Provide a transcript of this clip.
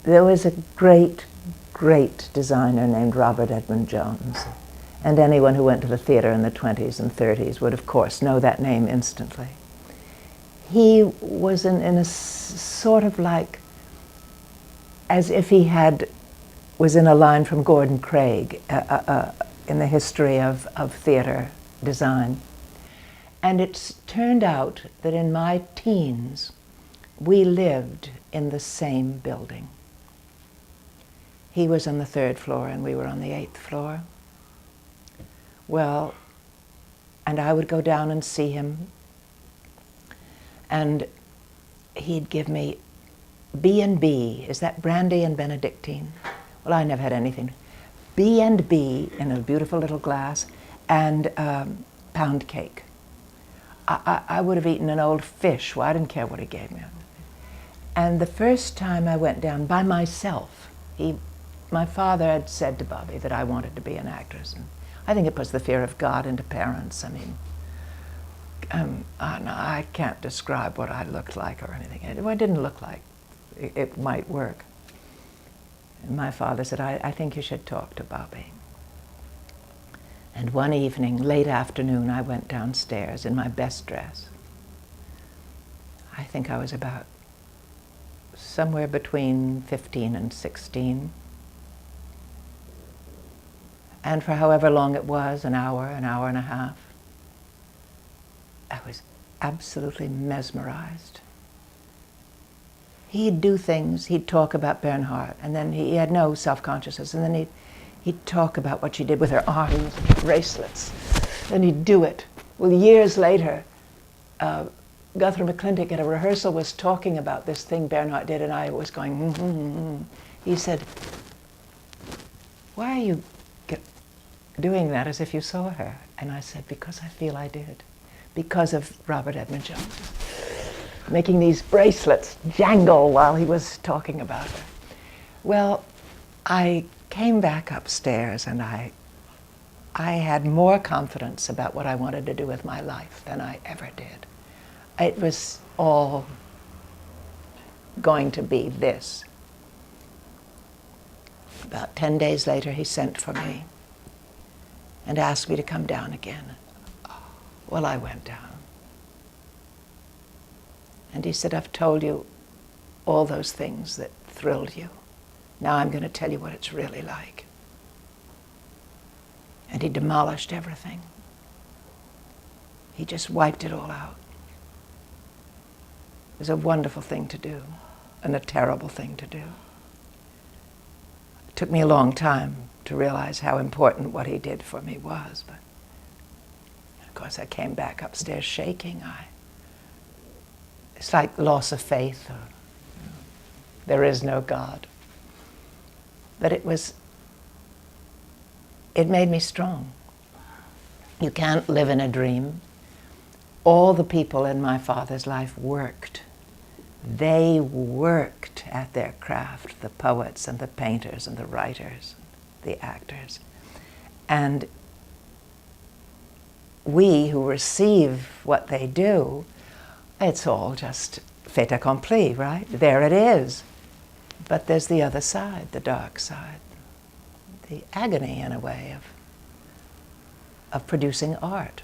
there was a great, great designer named Robert Edmond Jones. And anyone who went to the theater in the 20s and 30s would, of course, know that name instantly. He was in a sort of like, as if he was in a line from Gordon Craig in the history of theater design. And it's turned out that in my teens, we lived in the same building. He was on the 3rd floor and we were on the 8th floor. Well, and I would go down and see him, and he'd give me B&B. Is that brandy and Benedictine? Well, I never had anything. B&B in a beautiful little glass, and pound cake. I would have eaten an old fish. Well, I didn't care what he gave me. And the first time I went down by myself, my father had said to Bobby that I wanted to be an actress. And I think it puts the fear of God into parents. I mean, I can't describe what I looked like or anything. It didn't look like it might work. And my father said, I think you should talk to Bobby. And one evening, late afternoon, I went downstairs in my best dress. I think I was about somewhere between 15 and 16. And for however long it was, an hour and a half, I was absolutely mesmerized. He'd do things, he'd talk about Bernhardt, and then he had no self-consciousness, and then he'd talk about what she did with her arms and her bracelets, and he'd do it. Well, years later, Guthrie McClintock at a rehearsal was talking about this thing Bernhardt did, and I was going, He said, "Why are you doing that as if you saw her?" And I said, "Because I feel I did. Because of Robert Edmond Jones. Making these bracelets jangle while he was talking about her." Well, I came back upstairs and I had more confidence about what I wanted to do with my life than I ever did. It was all going to be this. About 10 days later, he sent for me and asked me to come down again. Well, I went down. And he said, "I've told you all those things that thrilled you. Now I'm going to tell you what it's really like." And he demolished everything. He just wiped it all out. It was a wonderful thing to do, and a terrible thing to do. It took me a long time to realize how important what he did for me was, but of course I came back upstairs shaking. It's like loss of faith, or there is no God. But it made me strong. You can't live in a dream. All the people in my father's life worked. They worked at their craft, the poets and the painters and the writers, the actors. And we who receive what they do, it's all just fait accompli, right? There it is. But there's the other side, the dark side, the agony, in a way, of producing art.